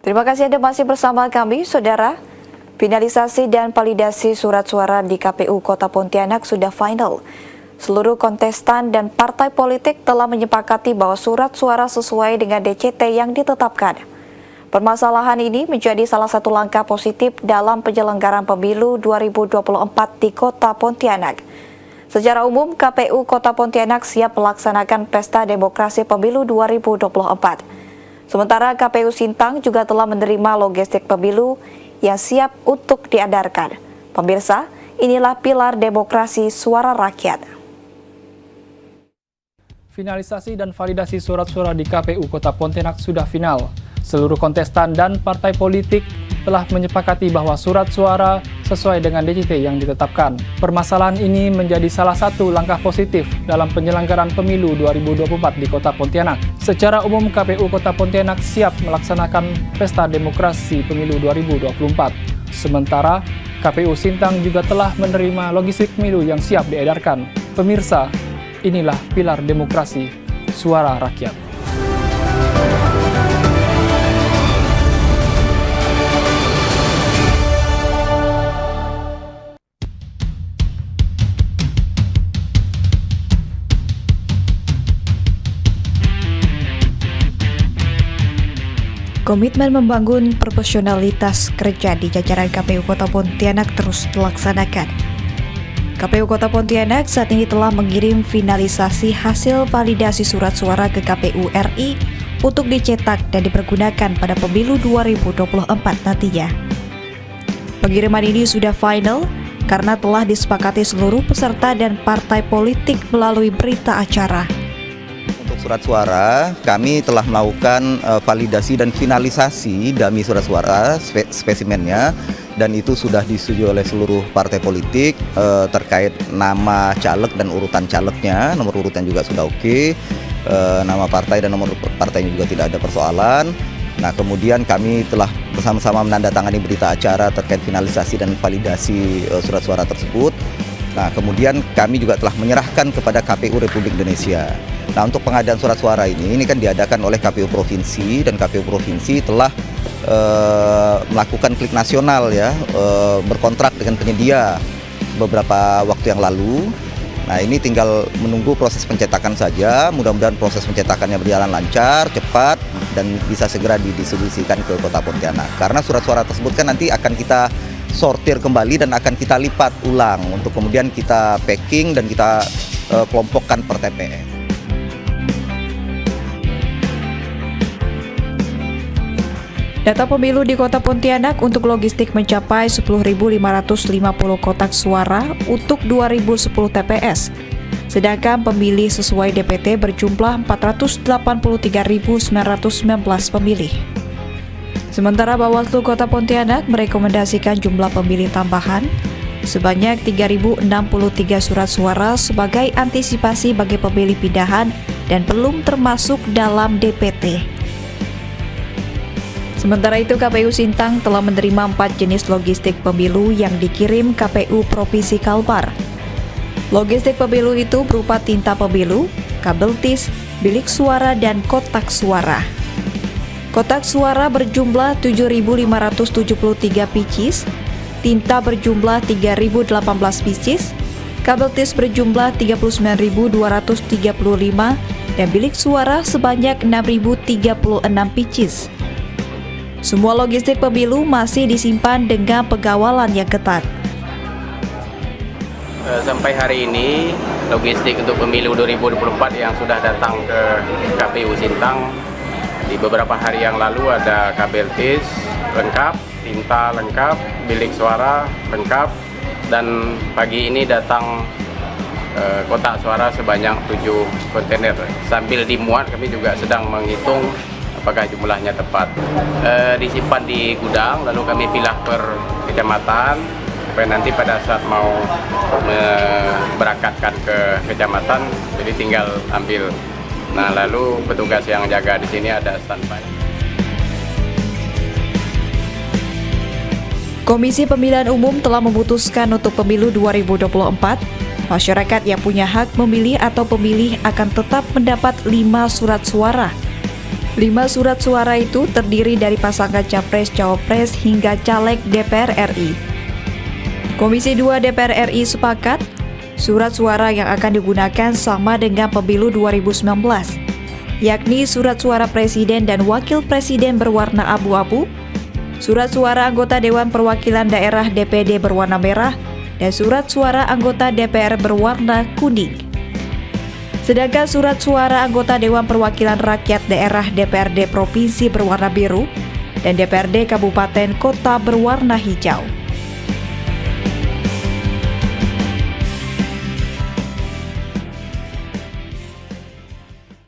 Terima kasih Anda masih bersama kami, Saudara. Finalisasi dan validasi surat suara di KPU Kota Pontianak sudah final. Seluruh kontestan dan partai politik telah menyepakati bahwa surat suara sesuai dengan DCT yang ditetapkan. Permasalahan ini menjadi salah satu langkah positif dalam penyelenggaraan pemilu 2024 di Kota Pontianak. Secara umum, KPU Kota Pontianak siap melaksanakan pesta demokrasi pemilu 2024. Sementara KPU Sintang juga telah menerima logistik pemilu yang siap untuk diedarkan. Pemirsa, inilah pilar demokrasi suara rakyat. Finalisasi dan validasi surat suara di KPU Kota Pontianak sudah final. Seluruh kontestan dan partai politik telah menyepakati bahwa surat suara sesuai dengan DCT yang ditetapkan. Permasalahan ini menjadi salah satu langkah positif dalam penyelenggaraan pemilu 2024 di Kota Pontianak. Secara umum, KPU Kota Pontianak siap melaksanakan pesta demokrasi pemilu 2024. Sementara, KPU Sintang juga telah menerima logistik pemilu yang siap diedarkan. Pemirsa, inilah pilar demokrasi suara rakyat. Komitmen membangun profesionalitas kerja di jajaran KPU Kota Pontianak terus dilaksanakan. KPU Kota Pontianak saat ini telah mengirim finalisasi hasil validasi surat suara ke KPU RI untuk dicetak dan dipergunakan pada pemilu 2024 nantinya. Pengiriman ini sudah final karena telah disepakati seluruh peserta dan partai politik melalui berita acara. Surat suara, kami telah melakukan validasi dan finalisasi dummy surat suara spesimennya, dan itu sudah disetujui oleh seluruh partai politik terkait nama caleg dan urutan calegnya. Nomor urutan juga sudah oke, nama partai dan nomor partainya juga tidak ada persoalan. Nah, kemudian kami telah bersama-sama menandatangani berita acara terkait finalisasi dan validasi surat suara tersebut. Nah, kemudian kami juga telah menyerahkan kepada KPU Republik Indonesia. Nah, untuk pengadaan surat suara ini kan diadakan oleh KPU Provinsi, dan KPU Provinsi telah melakukan klik nasional ya, berkontrak dengan penyedia beberapa waktu yang lalu. Nah, ini tinggal menunggu proses pencetakan saja. Mudah-mudahan proses pencetakannya berjalan lancar, cepat, dan bisa segera didistribusikan ke Kota Pontianak. Karena surat suara tersebut kan nanti akan kita sortir kembali dan akan kita lipat ulang untuk kemudian kita packing dan kita kelompokkan per TPS. Data pemilu di Kota Pontianak untuk logistik mencapai 10.550 kotak suara untuk 2.010 TPS. Sedangkan pemilih sesuai DPT berjumlah 483.919 pemilih. Sementara Bawaslu Kota Pontianak merekomendasikan jumlah pemilih tambahan sebanyak 3.063 surat suara sebagai antisipasi bagi pemilih pindahan dan belum termasuk dalam DPT. Sementara itu, KPU Sintang telah menerima 4 jenis logistik pemilu yang dikirim KPU Provinsi Kalbar. Logistik pemilu itu berupa tinta pemilu, kabel tis, bilik suara, dan kotak suara. Kotak suara berjumlah 7.573 pieces, tinta berjumlah 3.018 pieces, kabel tis berjumlah 39.235, dan bilik suara sebanyak 6.036 pieces. Semua logistik pemilu masih disimpan dengan pengawalan yang ketat. Sampai hari ini, logistik untuk pemilu 2024 yang sudah datang ke KPU Sintang, di beberapa hari yang lalu ada kabel tis lengkap, tinta lengkap, bilik suara lengkap, dan pagi ini datang kotak suara sebanyak 7 kontainer. Sambil dimuat, kami juga sedang menghitung apakah jumlahnya tepat. Disimpan di gudang, lalu kami pilah per kecamatan, supaya nanti pada saat mau berangkatkan ke kecamatan, jadi tinggal ambil. Nah, lalu petugas yang jaga di sini ada standby. Komisi Pemilihan Umum telah memutuskan untuk pemilu 2024, masyarakat yang punya hak memilih atau pemilih akan tetap mendapat 5 surat suara. 5 surat suara itu terdiri dari pasangan Capres-Cawapres hingga caleg DPR RI. Komisi 2 DPR RI sepakat, surat suara yang akan digunakan sama dengan pemilu 2019, yakni surat suara presiden dan wakil presiden berwarna abu-abu, surat suara anggota Dewan Perwakilan Daerah DPD berwarna merah, dan surat suara anggota DPR berwarna kuning. Sedangkan surat suara anggota Dewan Perwakilan Rakyat Daerah DPRD Provinsi berwarna biru dan DPRD Kabupaten Kota berwarna hijau.